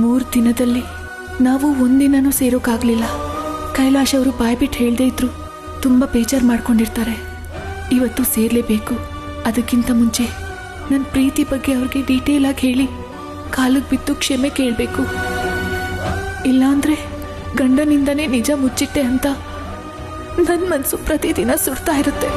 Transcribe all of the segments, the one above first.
3 ದಿನದಲ್ಲಿ ನಾವು ಒಂದಿನನೂ ಸೇರೋಕ್ಕಾಗಲಿಲ್ಲ. ಕೈಲಾಶ್ ಅವರು ಬಾಯ್ಬಿಟ್ಟು ಹೇಳದೇ ಇದ್ರು ತುಂಬ ಬೇಜಾರು ಮಾಡ್ಕೊಂಡಿರ್ತಾರೆ. ಇವತ್ತು ಸೇರಲೇಬೇಕು. ಅದಕ್ಕಿಂತ ಮುಂಚೆ ನನ್ನ ಪ್ರೀತಿ ಬಗ್ಗೆ ಅವ್ರಿಗೆ ಡೀಟೇಲ್ ಆಗಿ ಹೇಳಿ ಕಾಲಿಗೆ ಬಿದ್ದು ಕ್ಷಮೆ ಕೇಳಬೇಕು. ಇಲ್ಲಾಂದ್ರೆ ಗಂಡನಿಂದನೇ ನಿಜ ಮುಚ್ಚಿಟ್ಟೆ ಅಂತ ನನ್ನ ಮನಸ್ಸು ಪ್ರತಿದಿನ ಸುಡ್ತಾ ಇರುತ್ತೆ.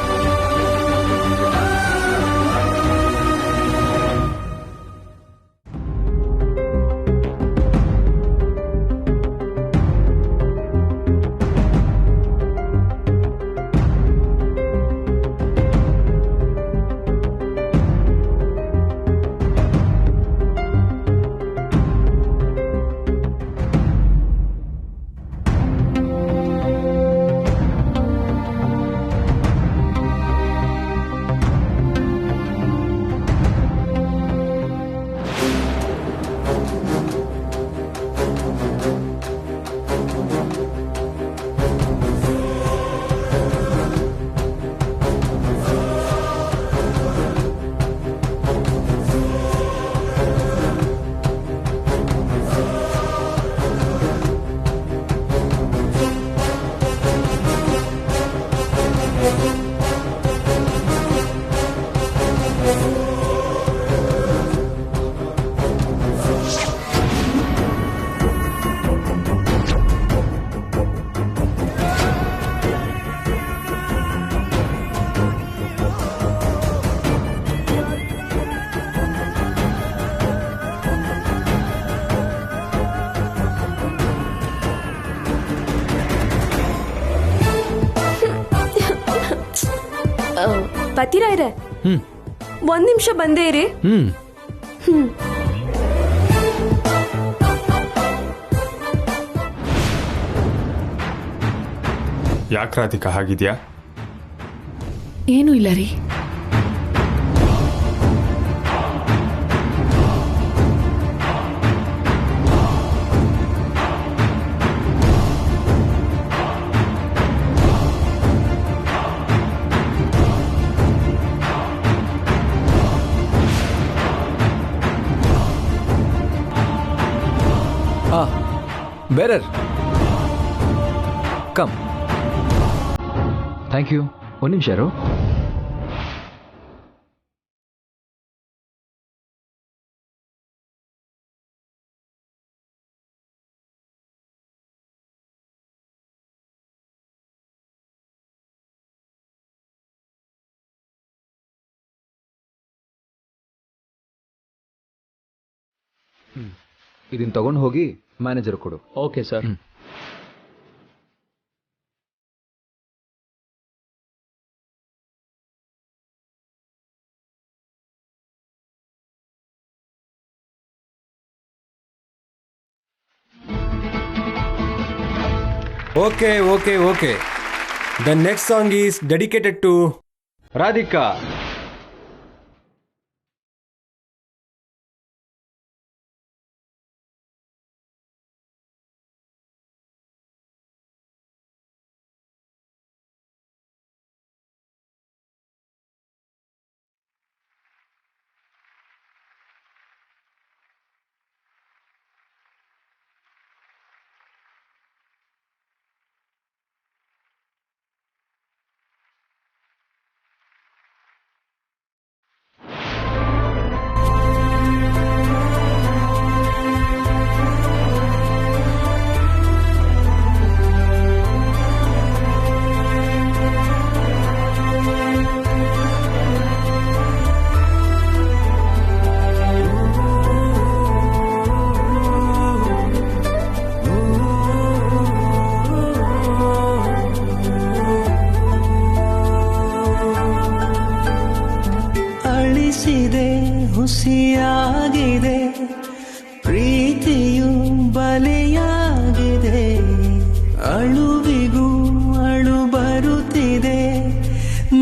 ಪತಿರಾಯ್ರೆ, 1 ನಿಮಿಷ ಬಂದೇ ಇರಿ. ಯಾಕೆ ರಾಧಿಕಾ ಹಾಗಿದ್ಯಾ? ಏನೂ ಇಲ್ಲ ರೀ. Bearer, come. Thank you. 1 ನಿಮಿಷ ಇರು. ಇದನ್ನ ತಗೊಂಡು ಹೋಗಿ ಮ್ಯಾನೇಜರ್ ಕೊಡು. Okay sir. Okay. The next song is dedicated to Radhika. ಹುಸಿಯಾಗಿದೆ ಪ್ರೀತಿಯು ಬಲಿಯಾಗಿದೆ ಅಳುವಿಗೂ ಅಳು ಬರುತ್ತಿದೆ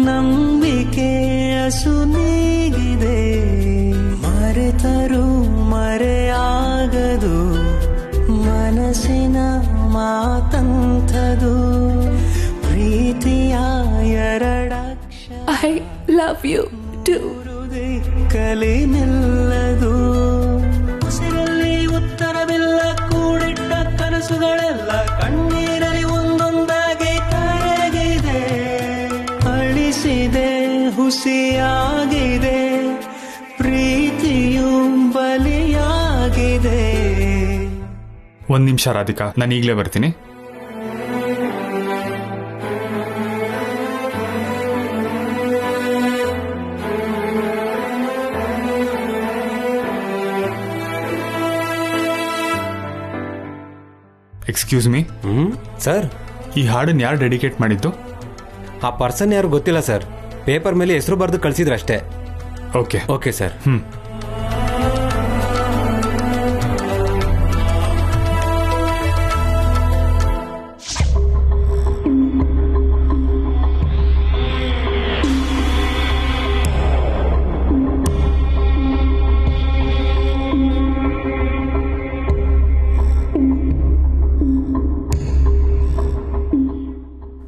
ನಂಬಿಕೆ ಅಸುನೀಗಿದೆ ಮರೆತರು ಮರೆಯಾಗದು ಮನಸ್ಸಿನ ಮಾತಂಥದು ಪ್ರೀತಿಯ ಎರಡಕ್ಷರ ಐ ಲವ್ ಯು ಟು ಕಲಿ ನಿಲ್ಲದು ಉಸಿರಲ್ಲಿ ಉತ್ತರವಿಲ್ಲ ಕೂಡಿಟ್ಟ ಕನಸುಗಳೆಲ್ಲ ಕಣ್ಣೀರಲ್ಲಿ ಒಂದೊಂದಾಗಿ ಕರಗಿದೆ ಅಳಿಸಿದೆ ಹುಸಿಯಾಗಿದೆ ಪ್ರೀತಿಯು ಬಲಿಯಾಗಿದೆ. ಒಂದ್ ನಿಮಿಷ ರಾಧಿಕಾ, ನಾನು ಈಗಲೇ ಬರ್ತೀನಿ. ಎಕ್ಸ್ಕ್ಯೂಸ್ ಮೀ, ಸರ್, ಈ ಹಾಡನ್ನು ಯಾರು ಡೆಡಿಕೇಟ್ ಮಾಡಿದ್ದು? ಆ ಪರ್ಸನ್ ಯಾರು ಗೊತ್ತಿಲ್ಲ ಸರ್. ಪೇಪರ್ ಮೇಲೆ ಹೆಸರು ಬರೆದು ಕಳಿಸಿದ್ರು ಅಷ್ಟೇ. Okay okay sir.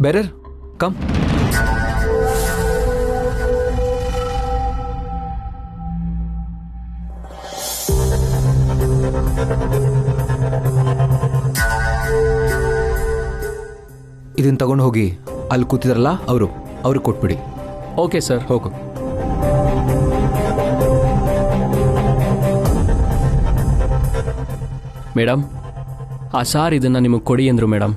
Bearer come. ಇದನ್ನ ತಗೊಂಡು ಹೋಗಿ ಅಲ್ಲಿ ಕೂತಿದ್ರಲ್ಲ ಅವ್ರಿಗೆ ಕೊಟ್ಬಿಡಿ. Okay sir. ಹೋಗು. ಮೇಡಮ್, ಆ ಸಾರ್ ಇದನ್ನು ನಿಮಗೆ ಕೊಡಿ ಅಂದರು ಮೇಡಮ್.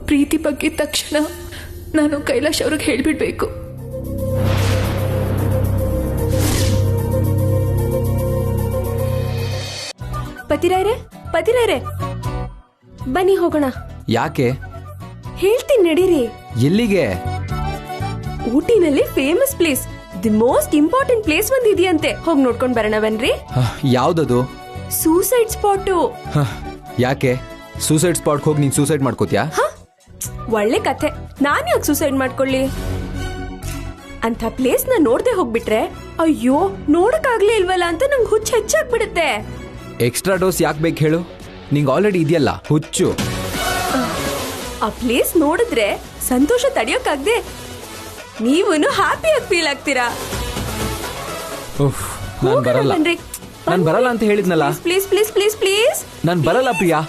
ಪ್ರೀತಿ ಬಗ್ಗೆ ತಕ್ಷಣ ನಾನು ಕೈಲಾಶ್ ಅವ್ರಿಗೆ ಹೇಳ್ಬಿಡ್ಬೇಕು. ಪತಿರಾಯ್ರೆ ಬನ್ನಿ ಹೋಗೋಣ. ಯಾಕೆ? ಹೇಳ್ತೀನಿ ನಡೀರಿ. ಎಲ್ಲಿಗೆ? ಊಟಿನಲ್ಲಿ famous place the most important place ಒಂದಿದೆಯಂತೆ, ಹೋಗಿ ನೋಡ್ಕೊಂಡ್ ಬರೋಣ ಬನ್ರಿ. ಯಾವ್ದದು? Suicide spot. ಯಾಕೆ ಸೂಸೈಡ್ ಸ್ಪಾಟ್ಗೆ ಹೋಗಿ ನೀನು ಸೂಸೈಡ್ ಮಾಡ್ಕೋತೀಯಾ? ಒಳ್ಳೆ ಕಥೆ. ನಾನ್ ಯಾಕೆ ಸೂಸೈಡ್ ಮಾಡ್ಕೊಳ್ಳಿ? ಅಂತ ಪ್ಲೇಸ್ ನ ನೋಡ್ದೆ ಹೋಗ್ಬಿಟ್ರೆ ಅಯ್ಯೋ ನೋಡಕ್ಕಾಗ್ಲೇ ಇಲ್ವಲ್ಲ ಅಂತ ನಂಗೆ ಹುಚ್ಚು ಹೆಚ್ಚಾಗ್ಬಿಡುತ್ತೆ. ಎಕ್ಸ್ಟ್ರಾ ಡೋಸ್ ಯಾಕೆ ಬೇಕು ಹೇಳು? ನಿಂಗೆ ಆಲ್ರೆಡಿ ಇದೆಯಲ್ಲ ಹುಚ್ಚು. ಆ ಪ್ಲೇಸ್ ನೋಡಿದ್ರೆ ಸಂತೋಷ ತಡೆಯೋಕ್ಕಾಗ್ದೆ ನೀವೂನು ಹ್ಯಾಪಿಯಾಗಿ ಫೀಲ್ ಆಗ್ತೀರಾ. ನಾನು ಬರಲ್ಲ. ನಾನು ಬರಲ್ಲ ಅಂತ ಹೇಳಿದ್ನಲ್ಲ. Please please please please. ನಾನು ಬರಲ್ಲ ಪ್ರಿಯಾ.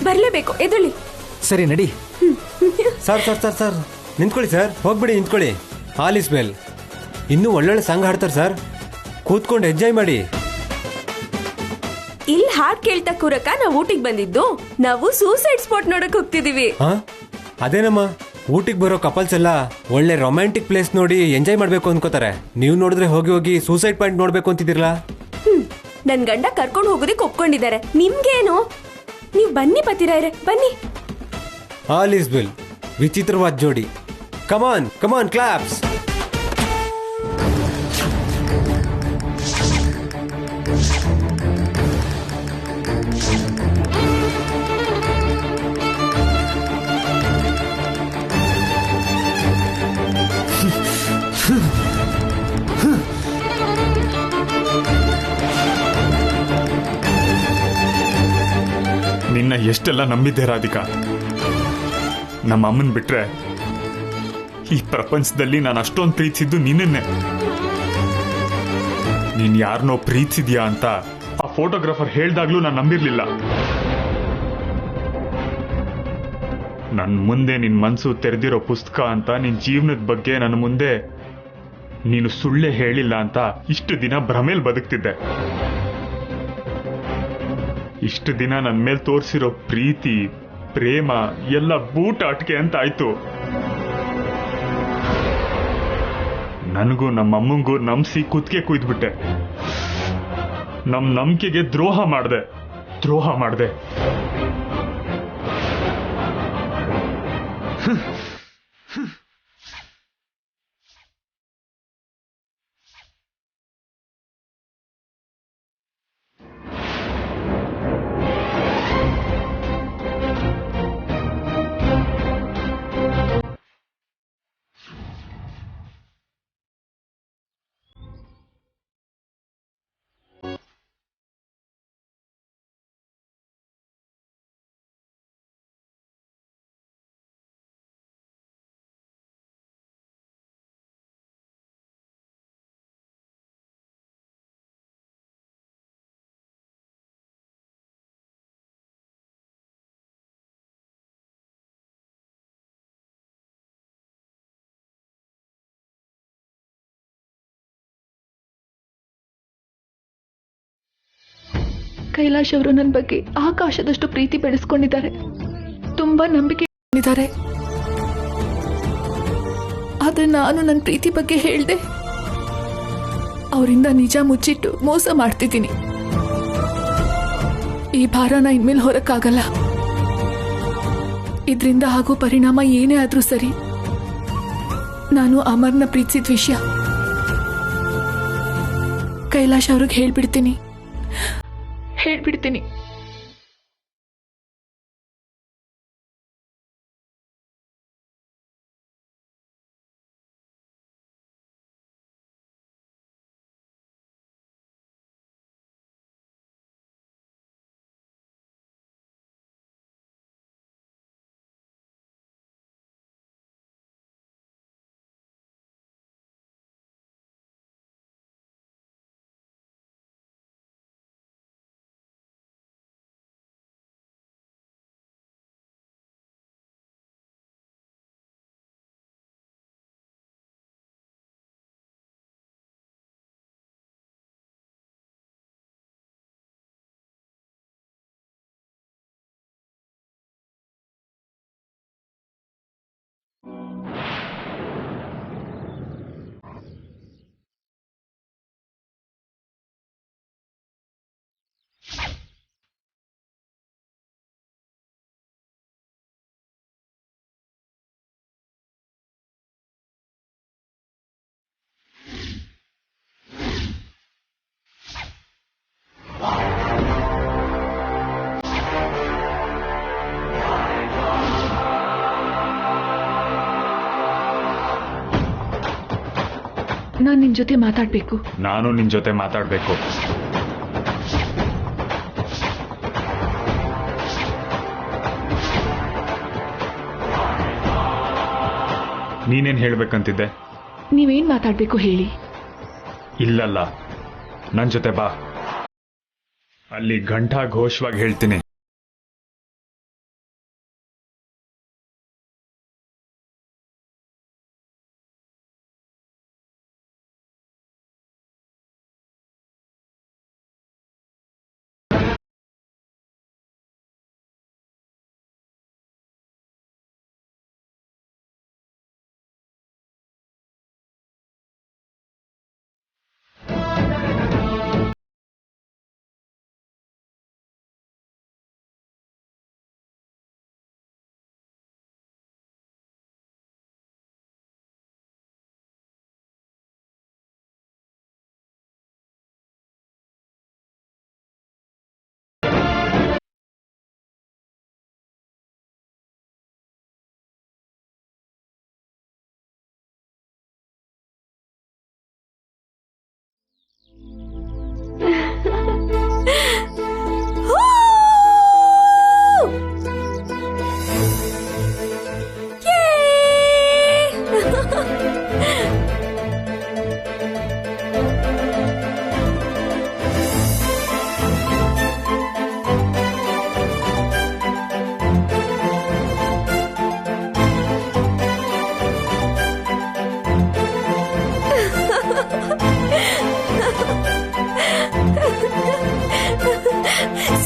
ಬರ್ಲೇಬೇಕು, ಎದಳಿ. ಸರಿ ನಡಿ. ಸರ್ ಸರ್ ಸರ್ ಸರ್ ನಿಂತ್ಕೊಳ್ಳಿ ಸರ್, ಹೋಗ್ಬಿಡಿ ನಿಂತ್ಕೊಳ್ಳಿ. All is well. ಇನ್ನೂ ಒಳ್ಳೊಳ್ಳೆ ಸಾಂಗ್ ಹಾಡ್ತಾರೆ ಸರ್, ಕೂತ್ಕೊಂಡು ಎಂಜಾಯ್ ಮಾಡಿ. ಇಲ್ಲಿ ಹಾಡ್ ಕೇಳ್ತಾ ಕೂರಕ ನಾವು ಊಟಿಗೆ ಬಂದಿದ್ದು. ನಾವು ಸೂಸೈಡ್ ಸ್ಪಾಟ್ ನೋಡಕ್ ಹೋಗ್ತಿದೀವಿ. ಹಾ ಅದೇನಮ್ಮ, ಊಟಿಗೆ ಬರೋ ಕಪಲ್ಸ್ ಎಲ್ಲ ಒಳ್ಳೆ ರೊಮ್ಯಾಂಟಿಕ್ ಪ್ಲೇಸ್ ನೋಡಿ ಎಂಜಾಯ್ ಮಾಡ್ಬೇಕು ಅನ್ಕೋತಾರೆ. ನೀವು ನೋಡಿದ್ರೆ ಹೋಗಿ ಹೋಗಿ ಸೂಸೈಡ್ ಪಾಯಿಂಟ್ ನೋಡ್ಬೇಕು ಅಂತಿದ್ದೀರಲ್ಲ. ನನ್ ಗಂಡ ಕರ್ಕೊಂಡು ಹೋಗೋದಕ್ಕೆ ಒಪ್ಕೊಂಡಿದ್ದಾರೆ. ನಿಮ್ಗೇನು? ನೀವು ಬನ್ನಿ ಪತಿರಾಯ್ರೆ, ಬನ್ನಿ. All is well. ವಿಚಿತ್ರವಾದ ಜೋಡಿ. ಕಮಾನ್ ಕಮಾನ್ ಕ್ಲಾಪ್ಸ್. ನಿನ್ನ ಎಷ್ಟೆಲ್ಲ ನಂಬಿದ್ದೆ ರಾಧಿಕಾ. ನಮ್ಮ ಅಮ್ಮನ್ ಬಿಟ್ರೆ ಈ ಪ್ರಪಂಚದಲ್ಲಿ ನಾನು ಅಷ್ಟೊಂದು ಪ್ರೀತಿಸಿದ್ದು ನಿನ್ನೆ. ನೀನ್ ಯಾರನ್ನೋ ಪ್ರೀತಿಸಿದ್ಯಾ ಅಂತ ಆ ಫೋಟೋಗ್ರಾಫರ್ ಹೇಳ್ದಾಗ್ಲೂ ನಾನು ನಂಬಿರ್ಲಿಲ್ಲ. ನನ್ನ ಮುಂದೆ ನಿನ್ ಮನ್ಸು ತೆರೆದಿರೋ ಪುಸ್ತಕ ಅಂತ ನಿನ್ ಜೀವನದ ಬಗ್ಗೆ ನನ್ನ ಮುಂದೆ ನೀನು ಸುಳ್ಳೆ ಹೇಳಿಲ್ಲ ಅಂತ ಇಷ್ಟು ದಿನ ಭ್ರಮೇಲ್ ಬದುಕ್ತಿದ್ದೆ. ಇಷ್ಟು ದಿನ ನನ್ನ ಮೇಲೆ ತೋರಿಸಿರೋ ಪ್ರೀತಿ ಪ್ರೇಮ ಎಲ್ಲ ಬೂಟಾಟಿಕೆ ಅಂತ ಆಯ್ತು. ನನಗೂ ನಮ್ಮಮ್ಮಂಗೂ ನಂಬಿಸಿ ಕುತ್ತಿಗೆ ಕುಯ್ದ್ಬಿಟ್ಟೆ. ನಮ್ ನಂಬಿಕೆಗೆ ದ್ರೋಹ ಮಾಡ್ದೆ. ಕೈಲಾಶ್ ಅವರು ನನ್ನ ಬಗ್ಗೆ ಆಕಾಶದಷ್ಟು ಪ್ರೀತಿ ಬೆಳೆಸ್ಕೊಂಡಿದ್ದಾರೆ. ತುಂಬಾ ನಂಬಿಕೆ ಇದ್ದಾರೆ. ಆದ್ರೆ ನಾನು ನನ್ನ ಪ್ರೀತಿ ಬಗ್ಗೆ ಹೇಳ್ದೆ ಅವರಿಂದ ನಿಜ ಮುಚ್ಚಿಟ್ಟು ಮೋಸ ಮಾಡ್ತಿದ್ದೀನಿ. ಈ ಭಾರನ ಇನ್ಮೇಲೆ ಹೊರಕ್ಕಾಗಲ್ಲ. ಇದರಿಂದ ಆಗೋ ಪರಿಣಾಮ ಏನೇ ಆದ್ರೂ ಸರಿ, ನಾನು ಅಮರ್ನ ಪ್ರೀತಿಸಿದ ವಿಷಯ ಕೈಲಾಶ್ ಅವ್ರಿಗೆ ಹೇಳ್ಬಿಡ್ತೀನಿ. ನಾನು ನಿನ್ ಜೊತೆ ಮಾತಾಡ್ಬೇಕು. ನಾನು ನಿನ್ ಜೊತೆ ಮಾತಾಡ್ಬೇಕು. ನೀನೇನ್ ಹೇಳ್ಬೇಕಂತಿದ್ದೆ? ನೀವೇನ್ ಮಾತಾಡ್ಬೇಕು ಹೇಳಿ. ಇಲ್ಲಲ್ಲ, ನನ್ ಜೊತೆ ಬಾ, ಅಲ್ಲಿ ಘಂಟಾ ಘೋಷವಾಗಿ ಹೇಳ್ತೀನಿ.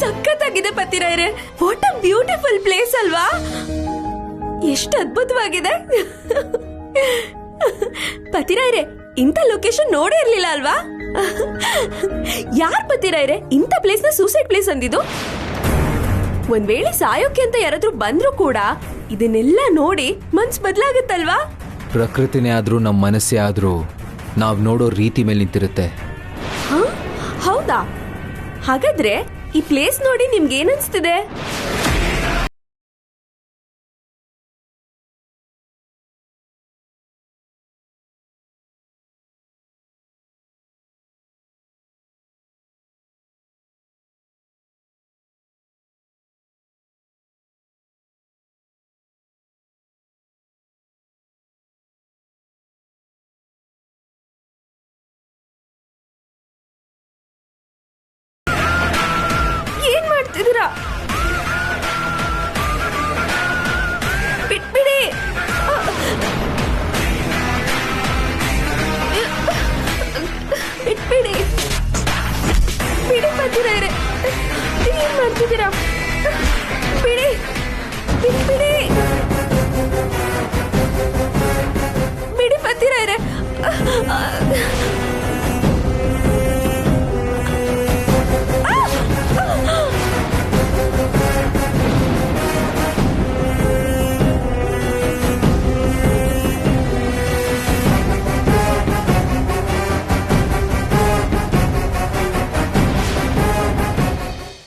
ಸಖತ್ತಾಗಿದೆ ಪತಿರಾಯರೇ. ವಾಟ್ ಅ ಬ್ಯೂಟಿಫುಲ್ ಪ್ಲೇಸ್ ಅಲ್ವಾ? ಎಷ್ಟು ಅದ್ಭುತವಾಗಿದೆ. ಪತಿರಾಯರೇ, ಇಂಥ ಲೊಕೇಶನ್ ನೋಡೇ ಇರ್ಲಿಲ್ಲ ಅಲ್ವಾ? ಯಾರ್ ಪತಿರಾಯರೇ ಇಂಥ ಪ್ಲೇಸ್ ನ ಸೂಸೈಡ್ ಪ್ಲೇಸ್ ಅಂದಿದ್ದು? ಒಂದ್ ವೇಳೆ ಸಾಯೋಕೆ ಅಂತ ಯಾರಾದ್ರೂ ಬಂದ್ರು ಕೂಡ ಇದನ್ನೆಲ್ಲ ನೋಡಿ ಮನ್ಸ್ ಬದಲಾಗುತ್ತಲ್ವಾ? ಪ್ರಕೃತಿನೇ ಆದ್ರೂ ನಮ್ಮ ಮನಸ್ಸೇ ಆದ್ರೂ ನಾವು ನೋಡೋ ರೀತಿ ಮೇಲೆ ನಿಂತಿರುತ್ತೆ. ಹೌದಾ? ಹಾಗಾದ್ರೆ ಈ ಪ್ಲೇಸ್ ನೋಡಿ ನಿಮ್ಗೆ ಏನನ್ಸ್ತಿದೆ?